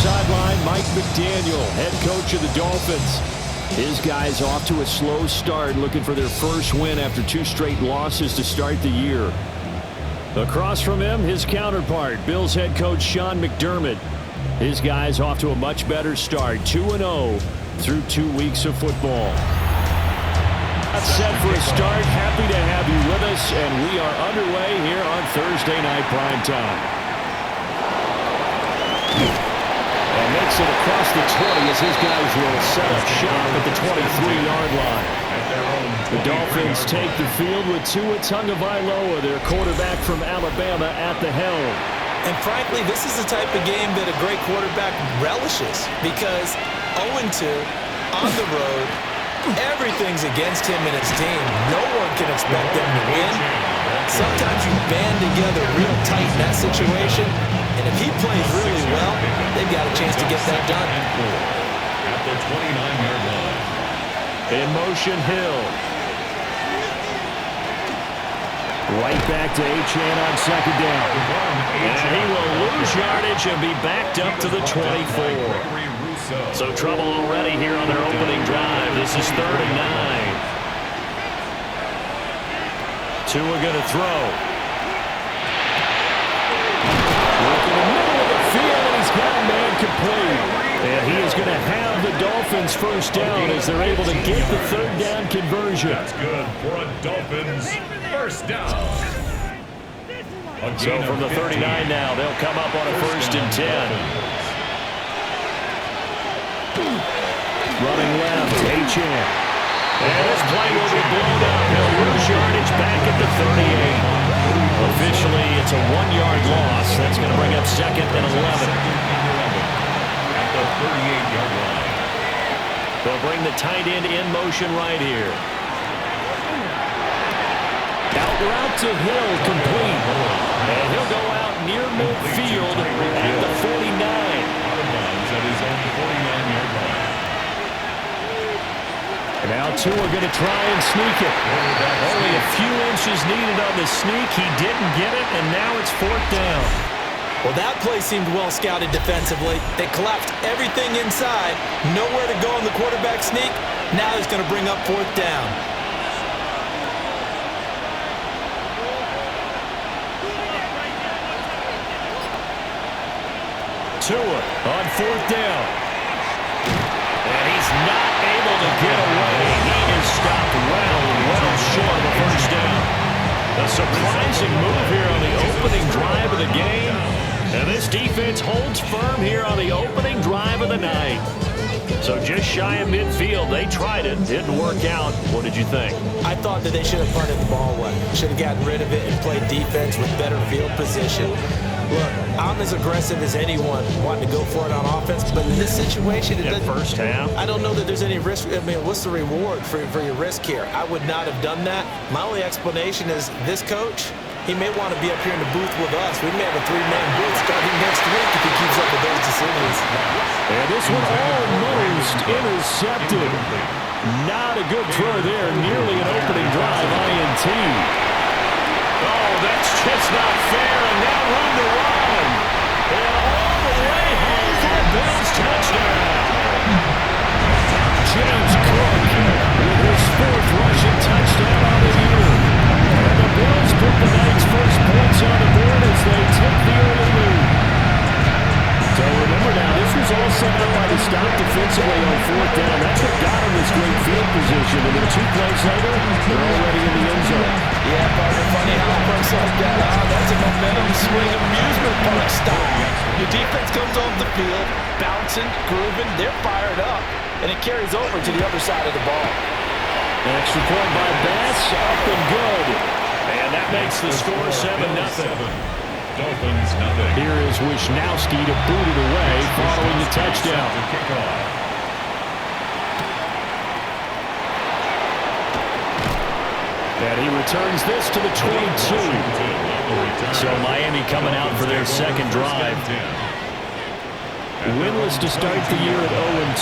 sideline, Mike McDaniel, head coach of the Dolphins. His guys off to a slow start, looking for their first win after 2 straight losses to start the year. Across from him, his counterpart, Bills head coach Sean McDermott. His guys off to a much better start, 2-0 through 2 weeks of football. Set for a start. Happy to have you with us, and we are underway here on Thursday Night Primetime. And makes it across the 20 as his guys will set up shop at the 23-yard line. The Dolphins take the field with Tua Tagovailoa, their quarterback from Alabama, at the helm. And frankly, this is the type of game that a great quarterback relishes, because 0-2 on the road, everything's against him and his team. No one can expect them to win. Sometimes you band together real tight in that situation, and if he plays really well, they've got a chance to get that done. At the 29-yard line. In motion, Hill. Right back to Achane on second down. And he will lose yardage and be backed up to the 24. So trouble already here on their opening drive. This is 3rd and 9. Tua going to throw. Look in the middle of the field, and he's got a man complete. And he is going to have the Dolphins first down as they're able to get the 3rd down conversion. That's good for a Dolphins first down. So from the 39 now, they'll come up on a 1st and 10. Running left, Achane. And this play will be blown up. He'll lose yardage back at the 38. Officially, it's a 1-yard loss. That's going to bring up 2nd and 11. At the 38-yard line. They'll bring the tight end in motion right here. Out route to Hill, complete. And he'll go out near midfield at the 49. Out of bounds at his own 49-yard line. And now Tua going to try and sneak it. Only a few inches needed on the sneak. He didn't get it, and now it's 4th down. Well, that play seemed well scouted defensively. They collapsed everything inside. Nowhere to go on the quarterback sneak. Now he's going to bring up 4th down. Tua on 4th down. And he's not able to get away. He is stopped well short of a first down. A surprising move here on the opening drive of the game. And this defense holds firm here on the opening drive of the night. So just shy of midfield. They tried it. Didn't work out. What did you think? I thought that they should have punted the ball away. Should have gotten rid of it and played defense with better field position. Look, I'm as aggressive as anyone wanting to go for it on offense, but in this situation, First half, I don't know that there's any risk. I mean, what's the reward for your risk here? I would not have done that. My only explanation is this coach, he may want to be up here in the booth with us. We may have a 3-man booth starting next week if he keeps up with those decisions. and this one almost intercepted. Not a good throw there. Nearly an opening drive INT. Oh, that's just not fair. And now run to run. And all the way home for a Bills touchdown. James Cook with his 4th rushing touchdown on the year. And the Bills put the night's first points on the board as they take the early lead. So remember now, this was all set up by the stop defensively on 4th down. That's what got him this great field position. And then 2 plays later, they're already in the end zone. Yeah, partner, funny how it works like that. That's a momentum swing, amusement park style. Your defense comes off the field, bouncing, grooving, they're fired up, and it carries over to the other side of the ball. An extra point by Bass, up and good. And that makes the score 7-0. Dolphins nothing. Here is Wisnowski to boot it away following the touchdown. And he returns this to the 22. So Miami coming out for their second drive. Winless to start the year at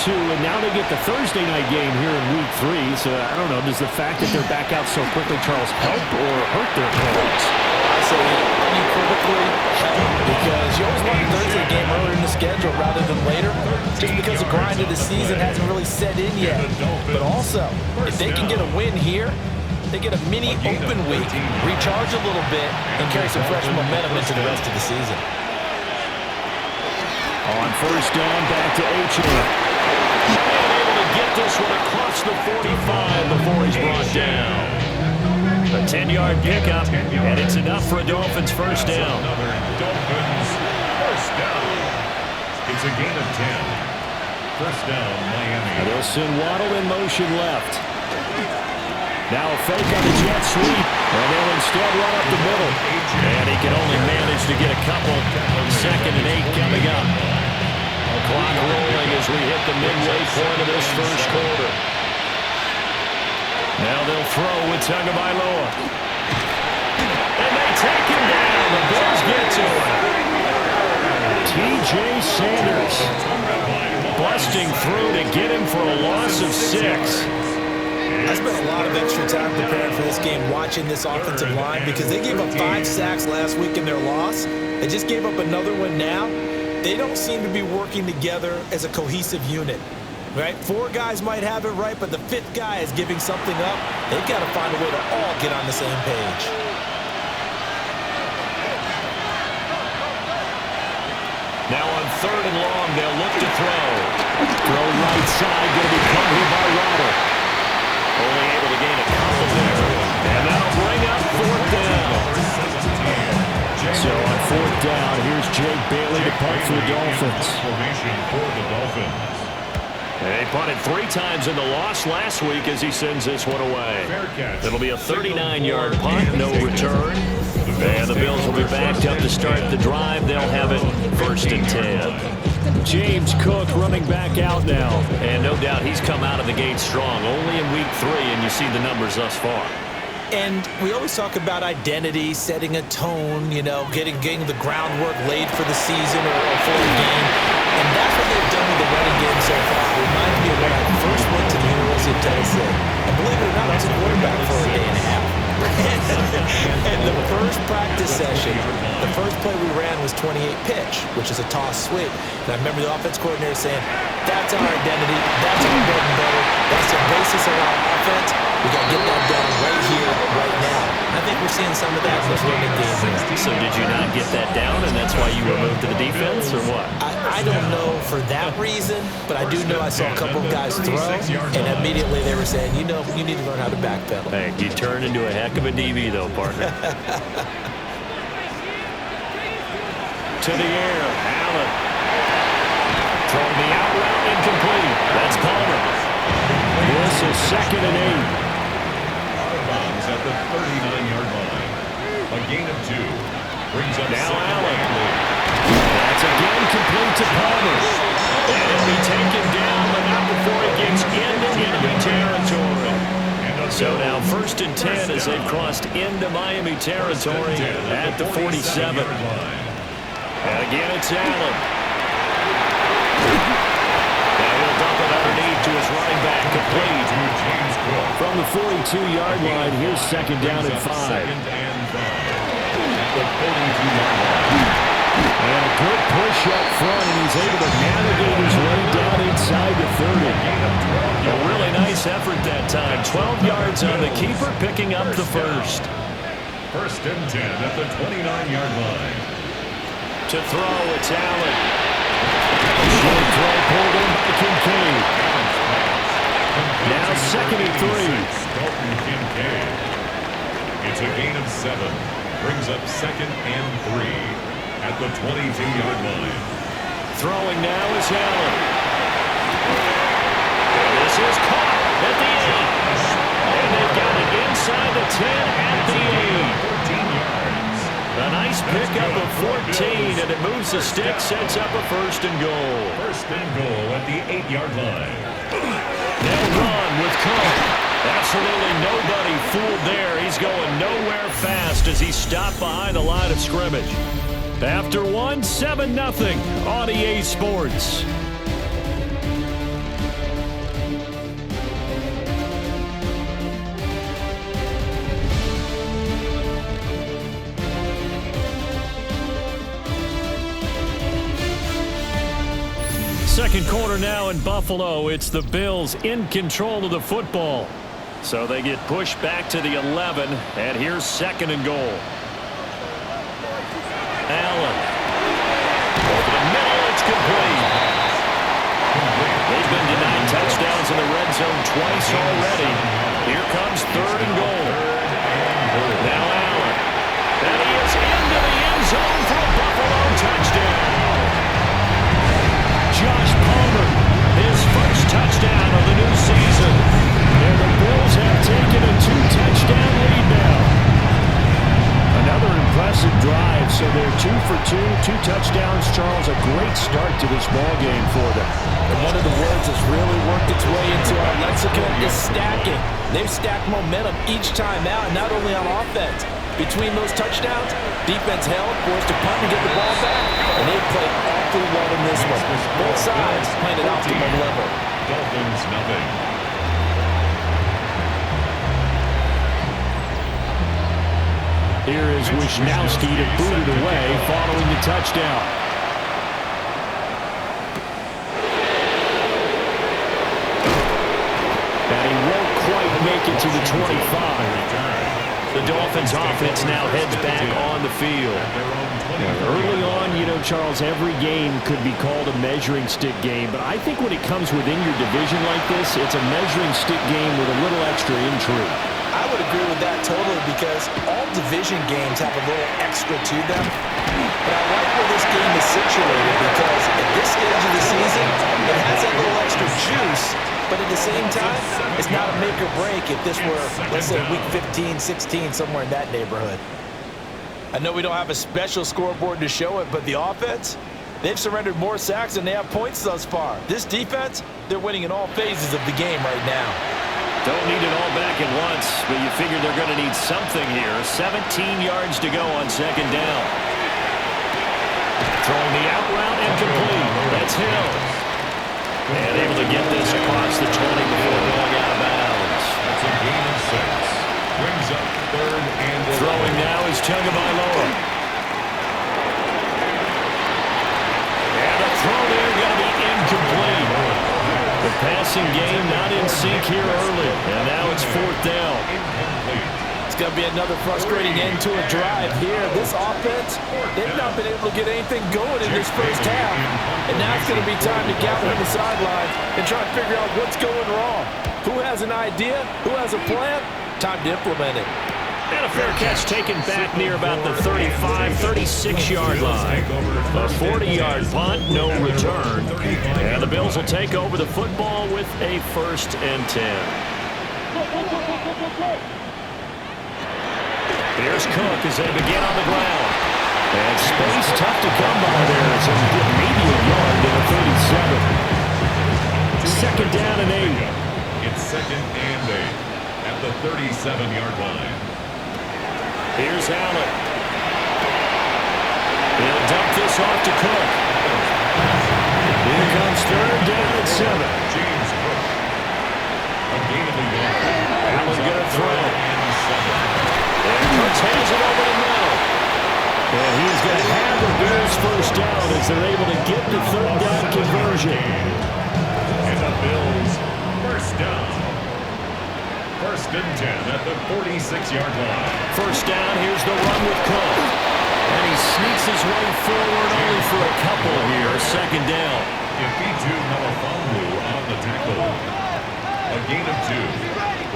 0-2, and now they get the Thursday night game here in Week 3. So I don't know, does the fact that they're back out so quickly, Charles, help or hurt their cause? I say unequivocally help, because you always want a Thursday game earlier in the schedule rather than later, just because the grind of the season hasn't really set in yet. But also, if they can get a win here, they get a mini open week, recharge a little bit, and carry some fresh momentum into the rest of the season. On first down, back to Achane. Able to get this one across the 45 before he's brought down. A 10-yard pickup, and it's enough for a Dolphins first down. Dolphins first down. It's a gain of 10. First down, Miami. And they'll send Waddle in motion left. Now a fake on the jet sweep, and they'll instead run up the middle. And he can only manage to get a couple. 2nd and 8 coming up. Clock rolling as we hit the midway point of this first quarter. Now they'll throw with Tagovailoa. And they take him down. The Bills get to him. T.J. Sanders busting through to get him for a loss of 6. I spent a lot of extra time preparing for this game, watching this offensive line, because they gave up 5 sacks last week in their loss. They just gave up another one now. They don't seem to be working together as a cohesive unit, right? 4 guys might have it right, but the 5th guy is giving something up. They've got to find a way to all get on the same page. Now on 3rd and long, they'll look to throw. Throw right side, going to be caught here by Waddle. Only able to gain a couple there. And that'll bring up 4th down. So on 4th down, here's Jake Bailey to punt for the Dolphins. They punted 3 times in the loss last week as he sends this one away. It'll be a 39-yard punt, no return. And the Bills will be backed up to start the drive. They'll have it 1st and 10. James Cook running back out now. And no doubt he's come out of the gate strong. Only in week 3, and you see the numbers thus far. And we always talk about identity, setting a tone, you know, getting the groundwork laid for the season or for the game. And that's what they've done with the running game so far. It reminds me of when I first went to the University of Tennessee. And believe it or not, I was a quarterback for a day and a half. And the first practice session, the first play we ran was 28 pitch, which is a toss sweep. And I remember the offense coordinator saying, that's our identity, that's our bread and butter, that's the basis of our offense. We got to get that done right here, right now. I think we're seeing some of that in this running game here. So did you not get that down, and that's why you were moved to the defense, or what? I don't know for that reason, but I do know I saw a couple of guys throw, and immediately they were saying, you know, you need to learn how to backpedal. Hey, you turned into a heck of a DB, though, partner. To the air, Allen. Throwing the out route incomplete. That's Palmer. This is 2nd and 8. At the 39-yard line. A gain of 2. Brings up now Allen. That's again complete to Palmer. And it'll be taken down, but not before it gets into enemy territory. So now 1st and 10 as they've crossed into Miami territory at the 47. And again it's Allen. And he'll dump it underneath to his running back, complete. From the 42-yard line, here's 2nd down and 5. And a good push up front, and he's able to navigate his way down inside the 30. A really nice effort that time. 12 yards on the keeper, picking up the first. 1st and 10 at the 29-yard line. To throw, it's Allen. Short throw pulled in by Kincaid. Now 2nd and 3. It's a gain of 7. Brings up 2nd and 3 at the 22-yard line. Throwing now is Allen. This is caught at the 8. And they've got it inside the 10 at the 8. 14 yards. A nice pickup of 14, and it moves the stick, sets up a 1st and goal. 1st and goal at the 8-yard line. They'll run with Cook. Absolutely nobody fooled there. He's going nowhere fast as he's stopped behind the line of scrimmage. After 1, 7-0 on EA Sports. Second quarter now in Buffalo. It's the Bills in control of the football. So they get pushed back to the 11, and here's second and goal. Allen. Over the middle, it's complete. They've been denied touchdowns in the red zone twice already. Here comes third and goal. Now Allen. And he is into the end zone for a Buffalo touchdown. Josh Palmer, his first touchdown of the new season. And the Bills have taken a 2-touchdown lead now. Another impressive drive, so they're 2 for 2 touchdowns. Charles, a great start to this ball game for them. And one of the words that's really worked its way into our lexicon is stacking. They've stacked momentum each time out, not only on offense. Between those touchdowns, defense held, forced to punt and get the ball back, and they played awfully well in this one. Both sides playing at optimum level. Dolphins nothing. Here is Wisnowski to boot it away following the touchdown. And he won't quite make it to the 25. The Dolphins offense now heads back on the field. Early on, you know, Charles, every game could be called a measuring stick game, but I think when it comes within your division like this, it's a measuring stick game with a little extra intrigue. I would agree with that totally because all division games have a little extra to them. But I like where this game is situated because at this stage of the season, it has that little extra juice. But at the same time, it's not a make or break if this were, let's say, week 15, 16, somewhere in that neighborhood. I know we don't have a special scoreboard to show it, but the offense, they've surrendered more sacks than they have points thus far. This defense, they're winning in all phases of the game right now. Don't need it all back at once, but you figure they're going to need something here. 17 yards to go on second down. Throwing the out route and complete. That's Hill. And able to get this across the 20 before going out of bounds. That's a gain of 6. Brings up third and throwing now is Tagovailoa. And the throw there going to be incomplete. The passing game not in sync here early. And now it's fourth down. It's going to be another frustrating end to a drive here. This offense, they've not been able to get anything going in this first half. And now it's going to be time to gather on the sideline and try to figure out what's going wrong. Who has an idea? Who has a plan? Time to implement it. And a fair catch taken back near about the 35, 36-yard line. A 40-yard punt, no return. And the Bills will take over the football with a 1st and 10. Here's Cook as they begin on the ground. And space tough to come by there. So he get maybe a yard to the 37. Second down and 8. It's second and 8 at the 37-yard line. Here's Allen. He'll dump this off to Cook. Here comes third down and 7. James Cook. A gain of a yard. Allen going to throw. And Cook hands it over the middle. And he's going to have the Bills first down as they're able to get the third down conversion. And the Bills first down. 1st and 10 at the 46-yard line. First down, here's the run with Cook. And he sneaks his way forward only for a couple here. Second down. Ifitu Melifonwu on the tackle. A gain of 2.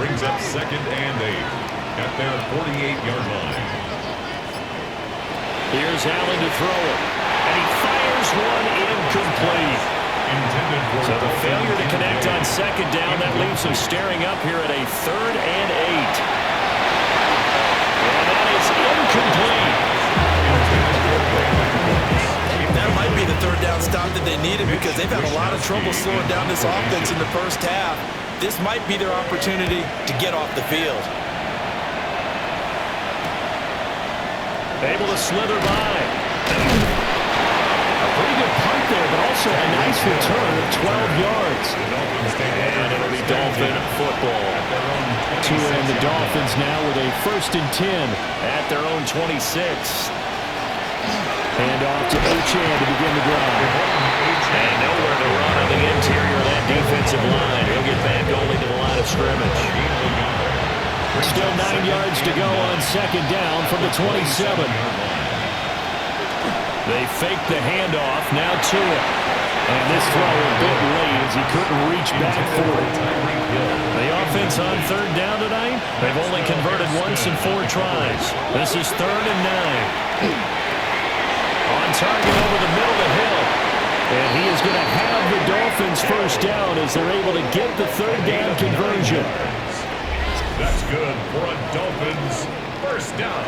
Brings up second and 8. At their 48-yard line. Here's Allen to throw it. And he fires one incomplete. So the failure to connect on second down, that leaves him staring up here at a 3rd and 8. And that is incomplete. That might be the third down stop that they needed because they've had a lot of trouble slowing down this offense in the first half. This might be their opportunity to get off the field. Able to slither by. A pretty good punt there, but also a nice return of 12 yards. And it'll be Dolphin football. To end the Dolphins now with a 1st and 10 at their own 26. And off to Ochan to begin the drive. And nowhere to run on defensive line. He'll get back only to the line of scrimmage. Still 9 yards to go on second down from the 27. They fake the handoff. Now Tua. And this throw a bit late as he couldn't reach back for it. The offense on third down tonight, they've only converted once in 4 tries. This is 3rd and 9. On target over the middle of the hill. And he is going to have the Dolphins first down as they're able to get the third down conversion. That's good for a Dolphins first down.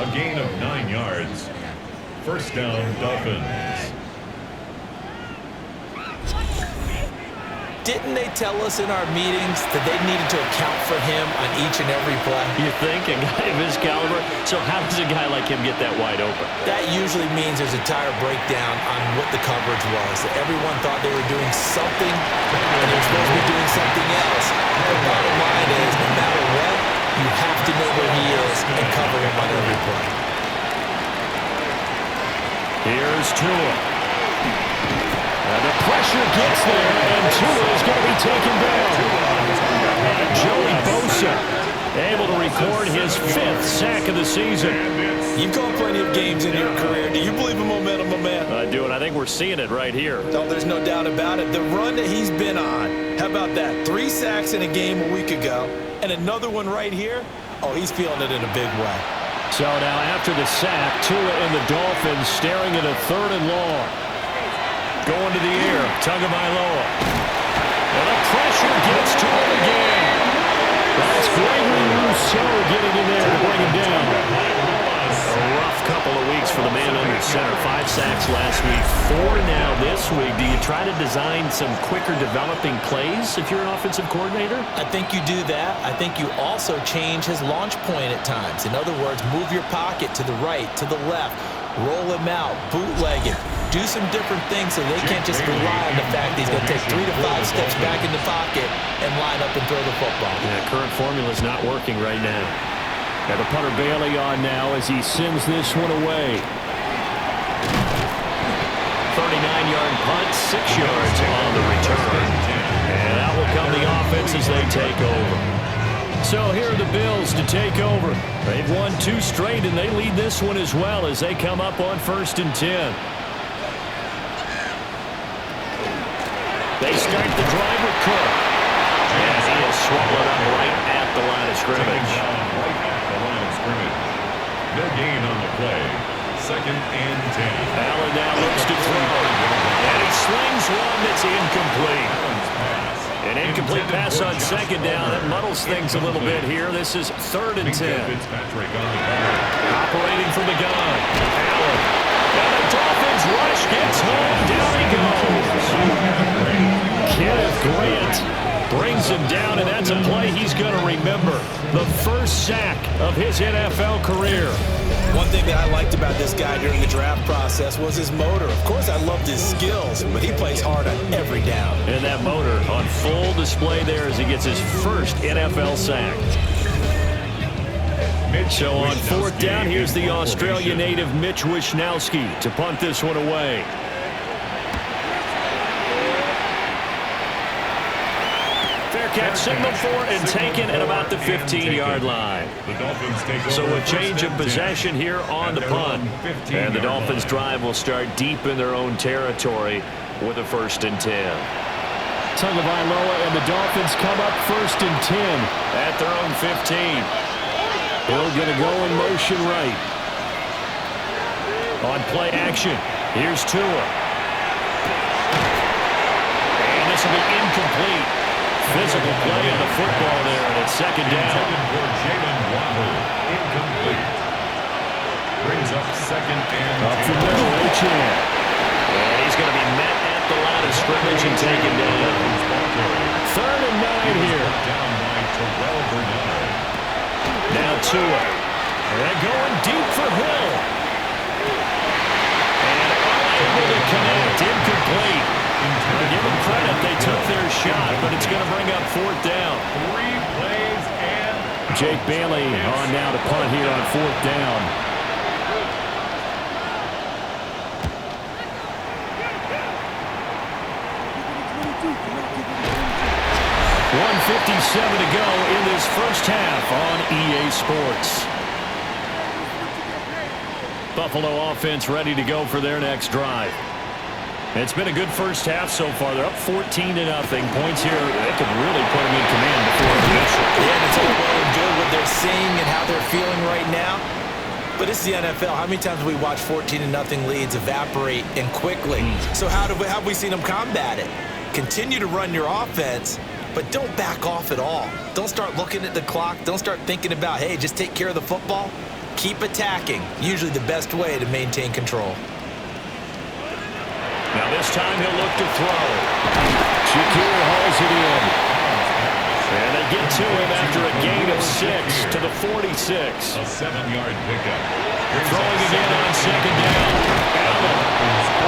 A gain of 9 yards. First down, Dolphins. Didn't they tell us in our meetings that they needed to account for him on each and every play? You think? A guy of his caliber? So how does a guy like him get that wide open? That usually means there's a tire breakdown on what the coverage was. That everyone thought they were doing something, and they were supposed to be doing something else. The bottom line is, no matter what, you have to know where he is and cover him on every play. Here's Tua. And the pressure gets there, and Tua is going to be taken down. And Joey Bosa able to record his 5th sack of the season. You've called plenty of games in your career. Do you believe in momentum, my man? I do, and I think we're seeing it right here. Oh, there's no doubt about it. The run that he's been on, how about that? 3 sacks in a game a week ago, and another one right here. Oh, he's feeling it in a big way. So now after the sack, Tua and the Dolphins staring at a 3rd and long. Going to the air, Tagovailoa. And the pressure gets to him again. That's Gregory Rousseau getting in there to bring him down. A rough couple of weeks for the man under center. 5 sacks last week, 4 now this week. Do you try to design some quicker developing plays if you're an offensive coordinator? I think you do that. I think you also change his launch point at times. In other words, move your pocket to the right, to the left, roll him out, bootleg him. Do some different things so they can't just rely on the fact that he's going to take 3 to 5 steps back in the pocket and line up and throw the football. Yeah, current formula is not working right now. Got the punter Bailey on now as he sends this one away. 39-yard punt, 6 yards on the return. And out will come the offense as they take over. So here are the Bills to take over. They've won 2 straight, and they lead this one as well as they come up on 1st and 10. They start the drive with Cook. And he is swallowed up right at the line of scrimmage. Right at the line of scrimmage. No gain on the play. 2nd and 10. Allen now looks to throw. And he slings one that's incomplete. An incomplete pass on 2nd down. That muddles things a little bit here. This is 3rd and 10. Operating from the gun. Allen. And the Dolphins rush gets home. Down he goes. Kenneth Grant brings him down, and that's a play he's going to remember. The first sack of his NFL career. One thing that I liked about this guy during the draft process was his motor. Of course, I loved his skills, but he plays hard on every down. And that motor on full display there as he gets his first NFL sack. So on 4th down, here's the Australia native Mitch Wishnowsky to punt this one away. Catch signal for and taken at about the 15-yard line. So a change of possession here on the punt. And the Dolphins drive will start deep in their own territory with a 1st and 10. Tagovailoa and the Dolphins come up 1st and 10 at their own 15. Hill going to go in motion right. On play action, here's Tua. And this will be incomplete. Physical play on the football there, and it's 2nd down. Incomplete. Brings up 2nd and 10. Up the middle, Achan. And he's going to be met at the line of scrimmage and taken down. 3rd and 9 here. Down by Terrell Bernard. Now Tua. And going deep for Hill. And unable to connect, incomplete. Give them credit, they took their shot, but it's going to bring up 4th down. 3 plays and Jake Bailey on now to punt here on 4th down. to go in this first half on EA Sports. Buffalo offense ready to go for their next drive. It's been a good first half so far. They're up 14-0. Points here, they could really put them in command before the mission. Yeah, and it's all well and good what they're seeing and how they're feeling right now. But it's the NFL. How many times have we watched 14-0 leads evaporate and quickly? So how have we seen them combat it? Continue to run your offense, but don't back off at all. Don't start looking at the clock. Don't start thinking about, hey, just take care of the football. Keep attacking. Usually the best way to maintain control. Now this time he'll look to throw. Shakir hauls it in. And they get to him after a gain of 6 to the 46. A 7-yard pickup. Throwing again on second down. Allen.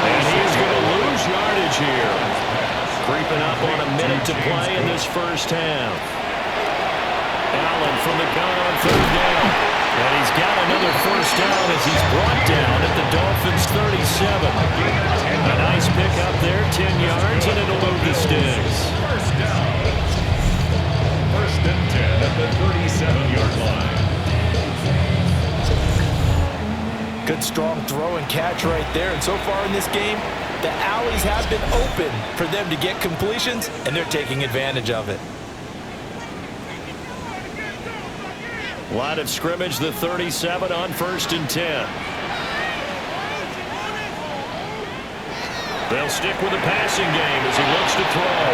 And he's going to lose yardage here. Creeping up on a minute to play in this first half. Allen from the gun on third down. And he's got another first down as he's brought down at the Dolphins' 37. A nice pick up there, 10 yards, and it'll move the sticks. First down. First and 10 at the 37-yard line. Good strong throw and catch right there. And so far in this game, the alleys have been open for them to get completions, and they're taking advantage of it. Line of scrimmage, the 37 on first and 10. They'll stick with the passing game as he looks to throw.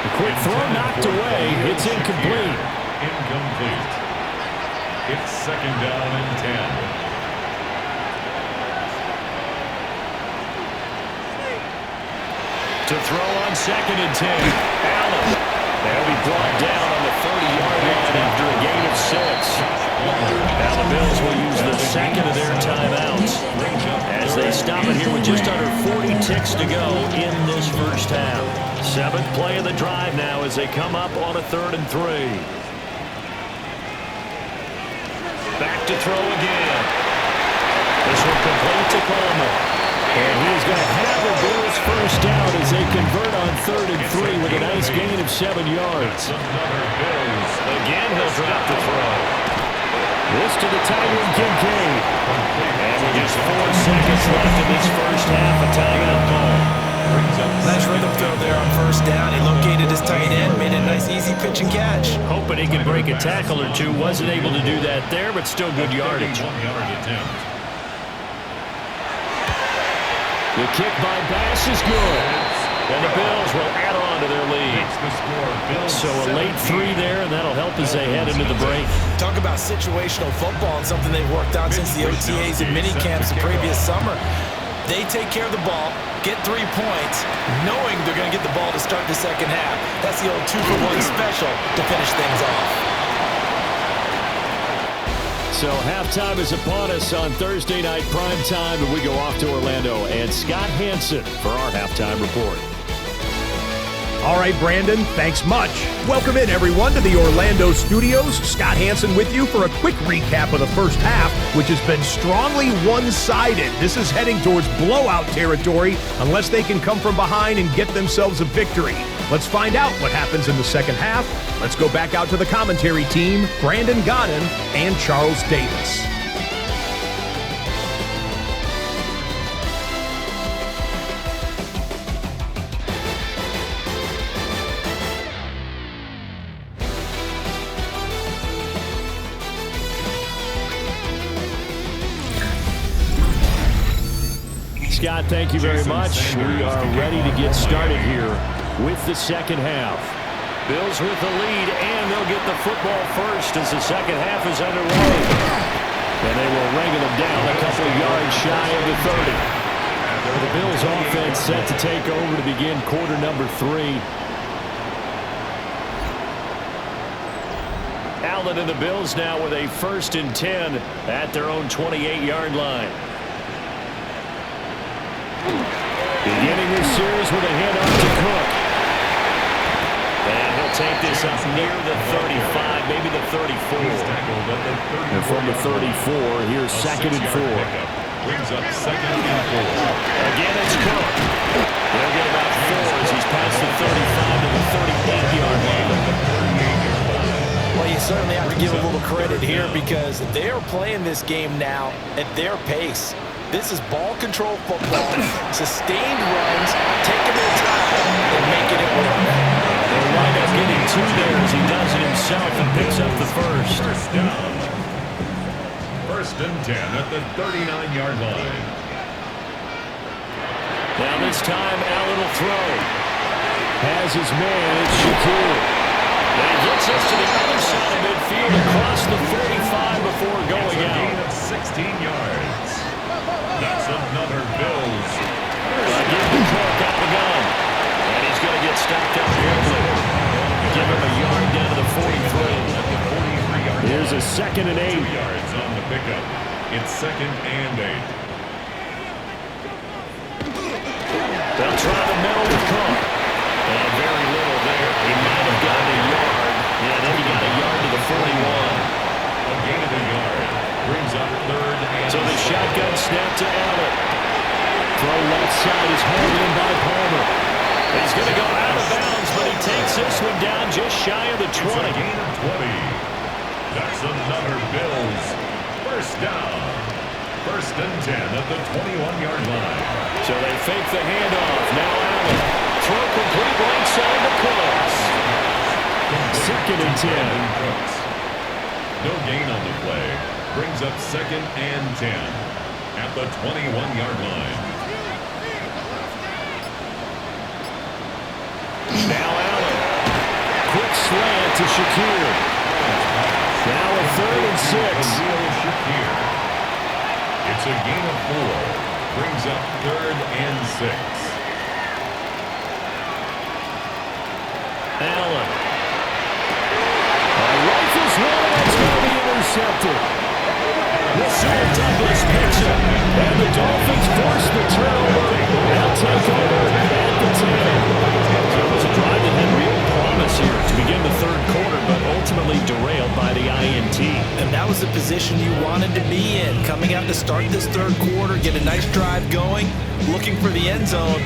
A quick throw knocked away. It's incomplete. Incomplete. It's second down and 10. To throw on second and 10. Allen. They'll be brought down on the 30-yard line after a gain of 6. Now the Bills will use the second of their timeouts as they stop it here with just under 40 ticks to go in this first half. 7th play of the drive now as they come up on a 3rd and 3. Back to throw again. This one complete to Coleman. And he's going to have the Bills first down as they convert on 3rd and 3 with a nice gain of 7 yards. Again, he'll drop the throw. This to the Tyron Kincaid. And with just 4 seconds left in this first half, a timeout call. Nice rhythm throw there on first down. He located his tight end, made a nice easy pitch and catch. Hoping he could break a tackle or two. Wasn't able to do that there, but still good yardage. 1-yard attempt. The kick by Bass is good. And the Bills will add on to their lead. So a late 3 there, and that'll help as they head into the break. Talk about situational football and something they've worked on since the OTAs and mini camps the previous summer. They take care of the ball, get 3 points, knowing they're going to get the ball to start the second half. That's the old 2-for-1 special to finish things off. So halftime is upon us on Thursday night prime time, and we go off to Orlando. And Scott Hansen for our halftime report. All right, Brandon, thanks much. Welcome in, everyone, to the Orlando studios. Scott Hansen with you for a quick recap of the first half, which has been strongly one-sided. This is heading towards blowout territory unless they can come from behind and get themselves a victory. Let's find out what happens in the second half. Let's go back out to the commentary team, Brandon Godden and Charles Davis. Scott, thank you very much. We are ready to get started here with the second half. Bills with the lead, and they'll get the football first as the second half is underway. And they will ring them down a couple of yards shy of the 30. The Bills offense set to take over to begin quarter number 3. Allen and the Bills now with a 1st and 10 at their own 28-yard line. Beginning this series with a handoff to Cook. And he'll take this up near the 35, maybe the 34. And from the 34, here's 2nd and 4. Brings up 2nd and 4. Again, it's Cook. They'll get about 4 as he's past the 35 to the 38-yard line. you certainly have to give a little credit here because they're playing this game now at their pace. This is ball control football, sustained runs, taking their time and making it work. They'll wind up getting two there as he does it himself and picks up the first. First down. First and 10 at the 39-yard line. Now this time, Allen will throw. Has his man, it's Shakir. And he gets us to the other side of midfield across the 35 before going It's a out. gain of 16 yards. That's another Bills. Give the Cook out the gun. And he's going to get stopped up quickly. Give him a yard down to the 43. At the 43-yard line. Here's a 2nd and 8. 2 yards on the pickup. It's 2nd and 8. They'll try the middle with Cook. And very little there. He might have gotten a yard. Yeah, then he got a yard to the 41. A gain of a yard. Brings up 3rd and So the shotgun snap to Allen. Throw left side is hauled in by Palmer. He's going to go out of bounds, but he takes this one down just shy of the 20. It's a gain of 20. That's another Bills. First down. First and 10 at the 21-yard line. So they fake the handoff. Now Allen. Throw complete right side to Cooks. 2nd and 10. No gain on the play. Brings up 2nd and 10 at the 21-yard line. Now Allen. Quick slant to Shakir. Now a 3rd and 6. It's a gain of 4. Brings up 3rd and 6. Allen. Rifles one, that's going to be intercepted. Rasul Douglas picks it, and the Dolphins force the turnover. They'll take over at the 10. So it was a drive that had real promise here to begin the 3rd quarter, but ultimately derailed by the INT. And that was the position you wanted to be in. Coming out to start this 3rd quarter, get a nice drive going, looking for the end zone.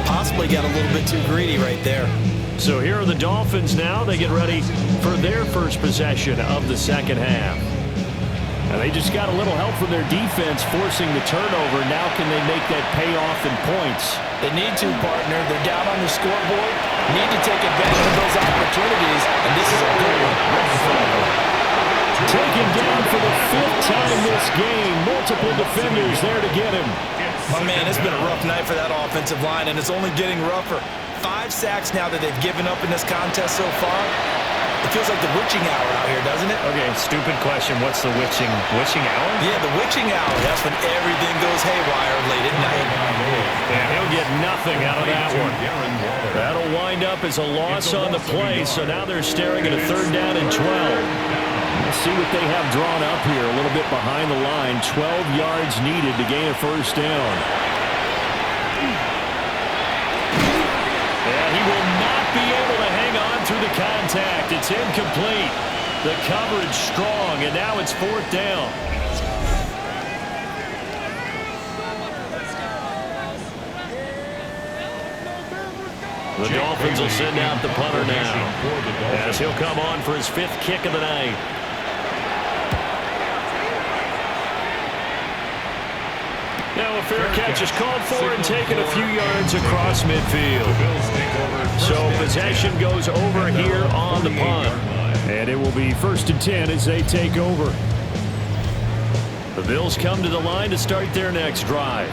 Possibly got a little bit too greedy right there. So here are the Dolphins now. They get ready for their first possession of the 2nd half. And they just got a little help from their defense forcing the turnover. Now can they make that pay off in points? They need to, partner. They're down on the scoreboard. Need to take advantage of those opportunities, and this is a good one right in front of them. Taken down for the 5th time this game. Multiple defenders there to get him. My man, it's been a rough night for that offensive line, and it's only getting rougher. 5 sacks now that they've given up in this contest so far. It feels like the witching hour out here, doesn't it? Okay, stupid question. What's the witching hour? Yeah, the witching hour. That's when everything goes haywire late at night. And he'll get nothing out of that one. That'll wind up as a loss on the play, so now they're staring at a 3rd down and 12. Let's see what they have drawn up here. A little bit behind the line. 12 yards needed to gain a 1st down. And he will not be able to hang on through the contact. It's incomplete. The coverage strong, and now it's 4th down. The Dolphins will send out the punter now, as he'll come on for his 5th kick of the night. Now a fair catch is called for and taken a few yards across midfield. So possession goes over here on the punt. And it will be 1st and 10 as they take over. The Bills come to the line to start their next drive.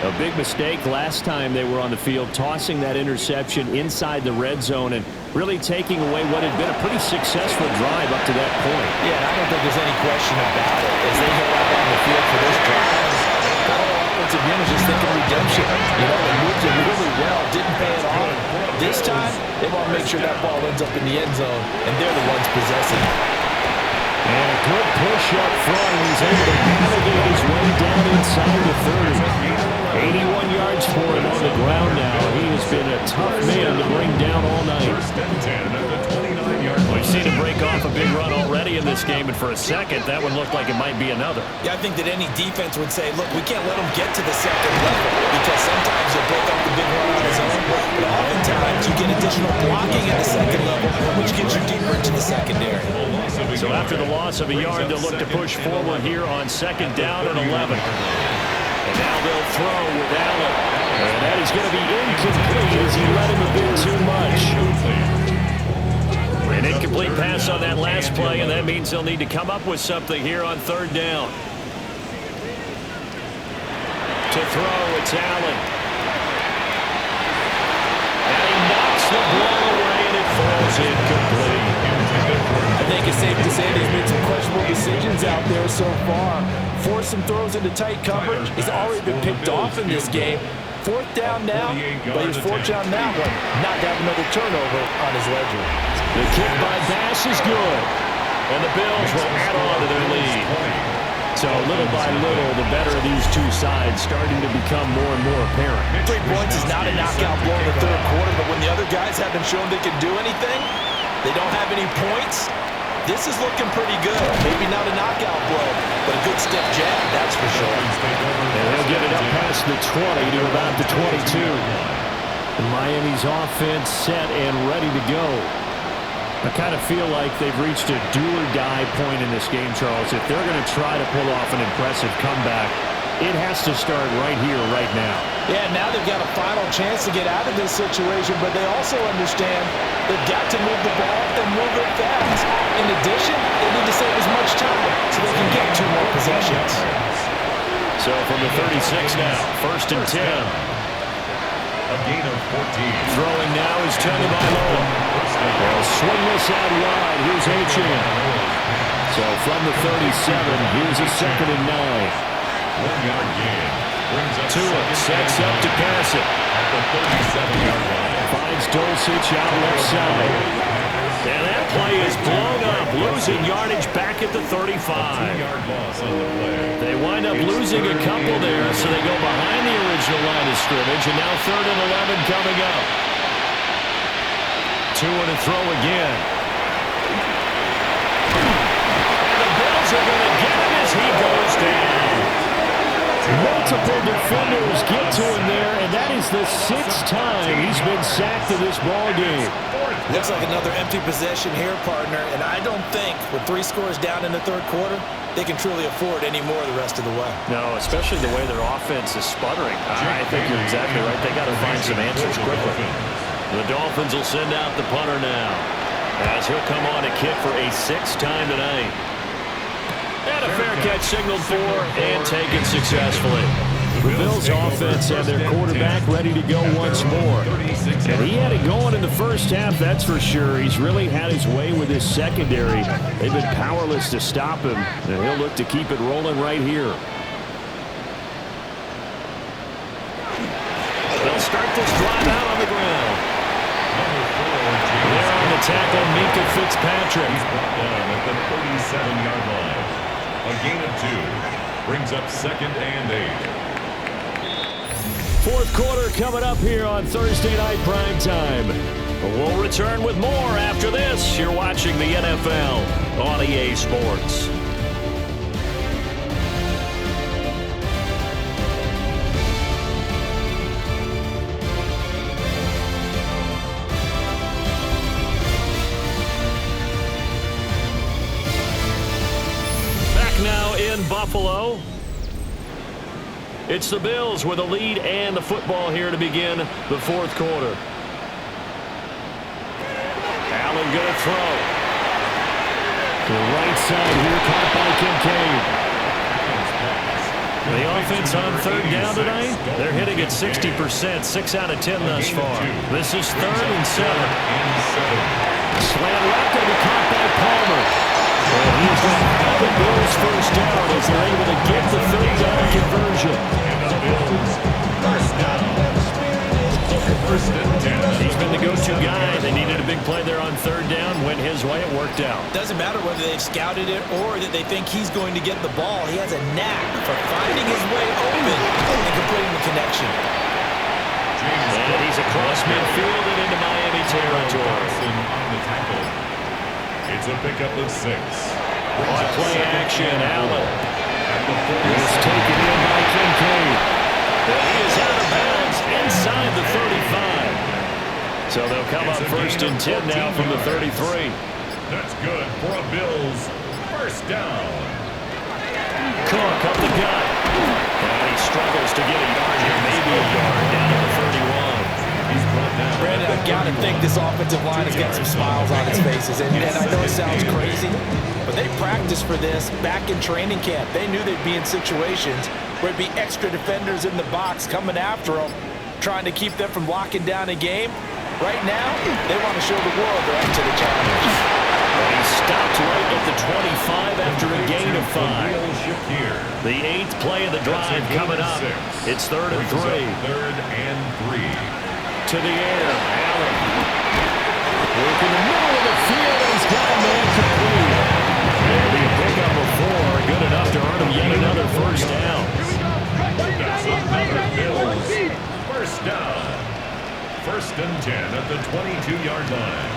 A big mistake last time they were on the field, tossing that interception inside the red zone and really taking away what had been a pretty successful drive up to that point. Yeah, and I don't think there's any question about it as they go out on the field for this drive. The whole offensive unit is just thinking redemption. You know, they moved it really well, didn't pay it off. This time, they want to make sure that ball ends up in the end zone, and they're the ones possessing it. And a good push up front, and he's able to navigate his way down inside the 30. 81 yards for him on the ground now. He has been a tough man to bring down all night. 1st and 10 at the 29-yard We've seen him break off a big run already in this game, and for a second, that one looked like it might be another. Yeah, I think that any defense would say, look, we can't let him get to the second level because sometimes he'll break off the big run on his own, but oftentimes you get additional blocking at the second level, which gets you deeper into the secondary. So after the loss of a yard, they'll look to push forward here on second down and 11. And now they'll throw with Allen. And that is going to be incomplete as he let him a bit too much. An incomplete pass on that last play, and that means they'll need to come up with something here on third down. To throw, it's Allen. And he knocks the ball away, and it falls incomplete. I think it's safe to say that he's made some questionable decisions out there so far. Forced some throws into tight coverage. He's already been picked off in this game. Fourth down now, but he was fortunate on that one not to have another turnover on his ledger. The kick by Bass is good, and the Bills will add on to their lead. So little by little, the better of these two sides starting to become more and more apparent. 3 points is not a knockout blow in the third quarter, but when the other guys haven't shown they can do anything, they don't have any points, this is looking pretty good. Maybe not a knockout blow, but a good stiff jab, that's for sure. And they'll get it up past the 20 to about the 22. And Miami's offense set and ready to go. I kind of feel like they've reached a do-or-die point in this game, Charles. If they're going to try to pull off an impressive comeback, it has to start right here, right now. Yeah, now they've got a final chance to get out of this situation, but they also understand they've got to move the ball and move it fast. In addition, they need to save as much time so they can get 2 more possessions. So from the 36 now, first and 10. A gain of 14. Throwing now is Tagovailoa. Well, swing this out wide. Here's Achane. So from the 37, here's a second and 9. 1-yard gain. Brings up Tua sets up to pass it. at the 37-yard line. Finds Dulcich out left side. And that play is blown up, losing yardage back at the 35. 2-yard loss on the play. They wind up losing a couple there, so they go behind the original line of scrimmage, and now third and 11 coming up. Tua to throw again. And the Bills are going to get him as he goes down. Multiple defenders get to him there, and that is the 6th time he's been sacked in this ball game. Looks like another empty possession here, partner, and I don't think with 3 scores down in the third quarter, they can truly afford any more the rest of the way. No, especially the way their offense is sputtering. I think you're exactly right. They got to find some answers quickly. The Dolphins will send out the punter now, as he'll come on to kick for a 6th time tonight. And a fair catch signaled for and taken successfully. The Bills offense have their quarterback ready to go once more. And he had it going in the first half, that's for sure. He's really had his way with his secondary. They've been powerless to stop him, and he'll look to keep it rolling right here. They'll start this drive out on the ground. There on the tackle, Minkah Fitzpatrick. He's brought down at the 37-yard line. A gain of 2 brings up second and 8. Fourth quarter coming up here on Thursday Night Primetime. We'll return with more after this. You're watching the NFL on EA Sports. Now in Buffalo. It's the Bills with a lead and the football here to begin the fourth quarter. Allen going to throw. To the right side here, caught by Kincaid. The offense on third down tonight, they're hitting at 60%, 6 out of 10 thus far. This is third and 7. Slant left to be caught by Palmer. And he's going to have the Bills first down as they're able to get the third down conversion. He's been the go-to guy. They needed a big play there on third down. Went his way. It worked out. Doesn't matter whether they've scouted it or that they think he's going to get the ball. He has a knack for finding his way open and completing the connection. And he's across midfield and into Miami territory. It's a pickup of 6. On play action, Allen. It's taken in by Kincaid. And he is out of bounds inside the 35. So they'll come up first and 10 now from the 33. That's good for a Bills first down. Cook up the gut. And he struggles to get a yard here, maybe a yard down to the 31. He's brought down. Brandon, I got to think this offensive line has got some smiles on its faces. And I know it sounds crazy, but they practiced for this back in training camp. They knew they'd be in situations where it'd be extra defenders in the box coming after them, trying to keep them from locking down a game. Right now, they want to show the world they're up to the challenge. And he stopped right at the 25 after a gain of 5. The 8th play of the drive coming up. It's 3rd and 3. 3rd and 3. To the air, Allen. Work in the middle of the field. He's got a man complete. It'll be a pickup of 4. Good enough to earn him yet another first down. That's another Bills first down. 1st and 10 at the 22-yard line.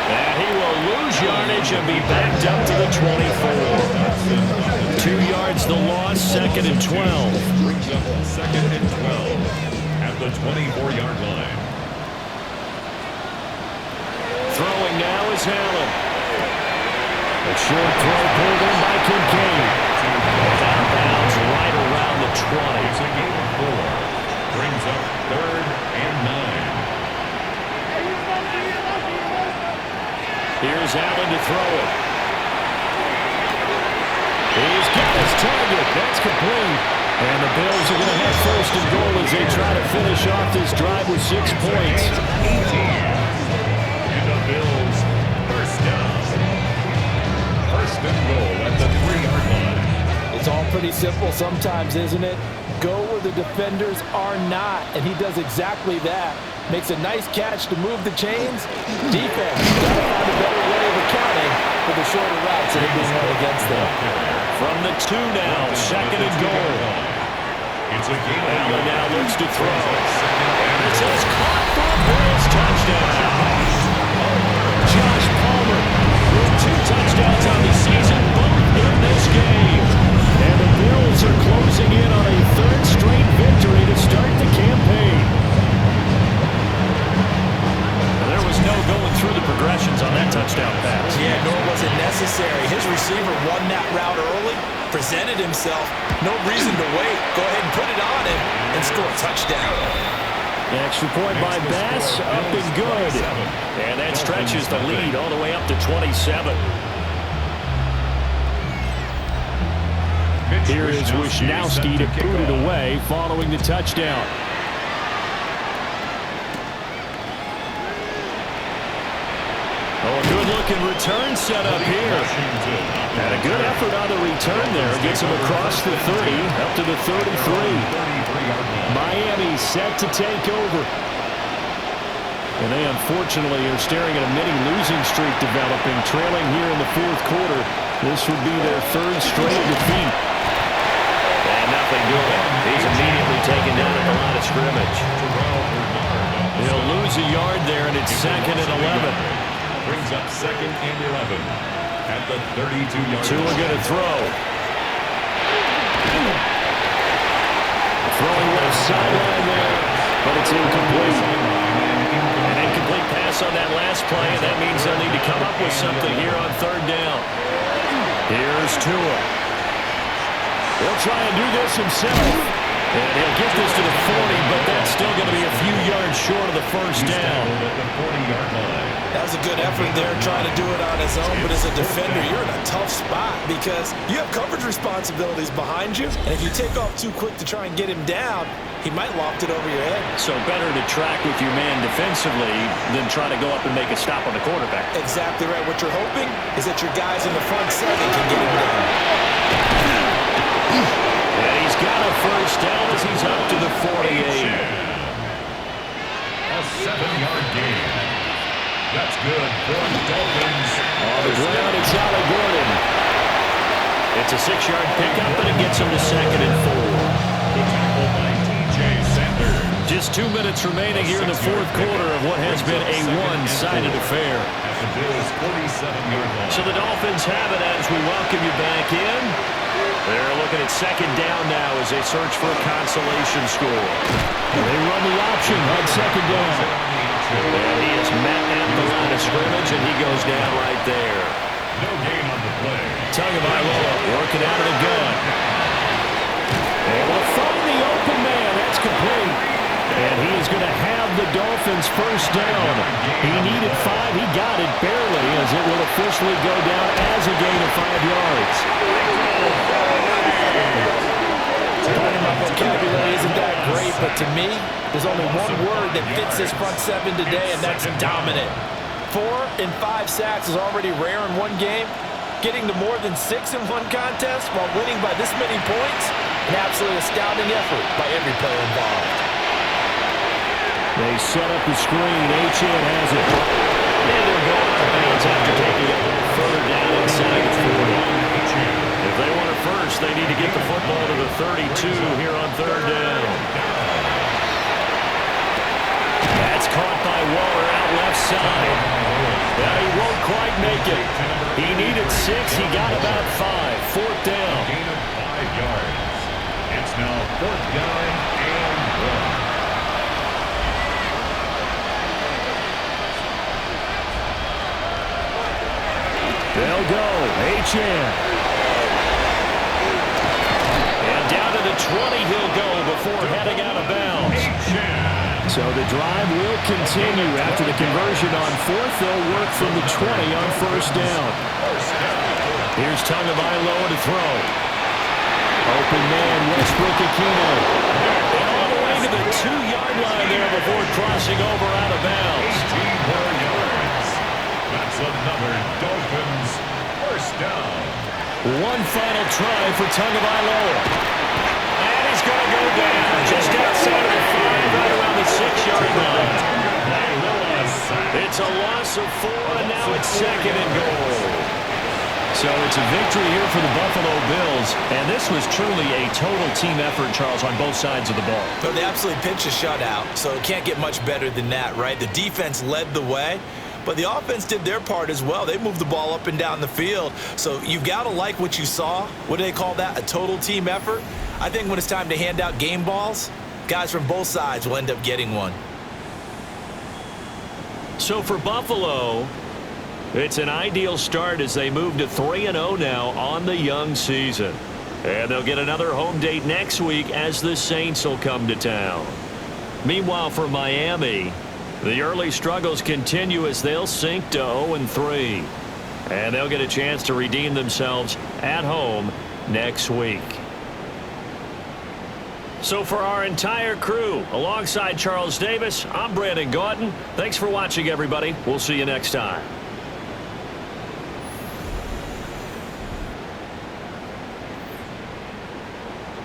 And he will lose yardage and be backed up to the 24. 2 yards the loss, 2nd and 12. Brings up 2nd and 12 at the 24-yard line. Throwing now is Allen. A short throw pulled in by Kincaid. Out of bounds right around the 20. It's a gain of 4. Brings up 3rd and 9. Here's Allen to throw it. He's got his target. That's complete. And the Bills are going to have 1st and goal as they try to finish off this drive with 6 points. And the Bills first down. 1st and goal at the 3-yard line. It's all pretty simple sometimes, isn't it? Go where the defenders are not, and he does exactly that. Makes a nice catch to move the chains. Defense got to find a better way of accounting for the shorter routes that are being run against them. From the 2 now, 2nd and goal. It's a gain of Allen now looks to throw. It's This is caught for a Bills touchdown. Josh Palmer with 2 touchdowns on the season, both in this game. And the Bills are closing in on a 3rd straight victory to start the campaign. And there was no going through the progressions on that touchdown pass. Yeah, nor was it necessary. His receiver won that route early, presented himself. No reason to wait. Go ahead and put it on him and score a touchdown. The extra point by Bass, up and good. And that stretches the lead all the way up to 27. Here is Wisnowski to boot it away following the touchdown. Oh, a good-looking return set up here. And a good effort on the return there. Gets him across the 30, up to the 33. Miami set to take over. And they unfortunately are staring at a mini losing streak developing, trailing here in the 4th quarter. This would be their 3rd straight defeat. And nothing doing. He's immediately taken down at the line of scrimmage. He'll lose a yard there, and it's 2nd and 11. Brings up 2nd and 11 at the 32-yard line. Tua going to throw. Throwing left sideline there, but it's incomplete. An incomplete pass on that last play, and that means they'll need to come up with something here on 3rd down. Here's Tua. He'll try and do this himself. And he'll get this to the 40, but that's still going to be a few yards short of the first down. At the 40-yard line. That was a good effort there trying to do it on his own, but as a defender, you're in a tough spot because you have coverage responsibilities behind you, and if you take off too quick to try and get him down, he might loft it over your head. So better to track with your man defensively than try to go up and make a stop on the quarterback. Exactly right. What you're hoping is that your guys in the front 7 can get him down. And he's got a first down as he's up to the 48. A 7-yard gain. That's good for the Dolphins. On the ground, it's Allen Gordon. It's a 6-yard pickup, and it gets him to 2nd and 4. The tackle by T.J. Sanders. Just 2 minutes remaining here in the fourth quarter of what has been a one-sided affair. So the Dolphins have it as we welcome you back in. They're looking at second down now as they search for a consolation score. They run the option on second down. And he is met at the line of scrimmage, and he goes down right there. No gain on the play. Tagovailoa working out of the gun. Able to find the open man. That's complete. And he is going to have the Dolphins first down. He needed 5. He got it barely as it will officially go down as a gain of 5 yards. My vocabulary isn't that great, but to me, there's only one word that fits this front seven today, and that's dominant. 4 and 5 sacks is already rare in one game. Getting to more than 6 in one contest while winning by this many points, an absolutely astounding effort by every player involved. They set up the screen. Achan has it. And they're going out of bounds after taking it further down inside the 40. If they want it first, they need to get the football to the 32 here on third down. That's caught by Waller out left side. Now he won't quite make it. He needed 6. He got about 5. Fourth down. Gain of 5 yards. It's now fourth down and 1. They'll go. Achan. And down to the 20 he'll go before heading out of bounds. So the drive will continue after the conversion on fourth. They'll work from the 20 on first down. Here's Tagovailoa to throw. Open man, Westbrook-Ikhine. And all the way to the 2-yard line there before crossing over out of bounds. 18 more yards. That's another Dolphins first down. One final try for Tagovailoa. And he's going to go down just outside of the 5, right around the 6-yard line. It's a loss of 4, and now it's second and goal. So it's a victory here for the Buffalo Bills, and this was truly a total team effort, Charles, on both sides of the ball. So they absolutely pitched a shutout, so it can't get much better than that, right? The defense led the way, but the offense did their part as well. They moved the ball up and down the field, so you've got to like what you saw. What do they call that? A total team effort? I think when it's time to hand out game balls, guys from both sides will end up getting one. So for Buffalo, it's an ideal start as they move to 3-0 now on the young season. And they'll get another home date next week as the Saints will come to town. Meanwhile, for Miami, the early struggles continue as they'll sink to 0-3. And they'll get a chance to redeem themselves at home next week. So for our entire crew, alongside Charles Davis, I'm Brandon Gaudin. Thanks for watching, everybody. We'll see you next time.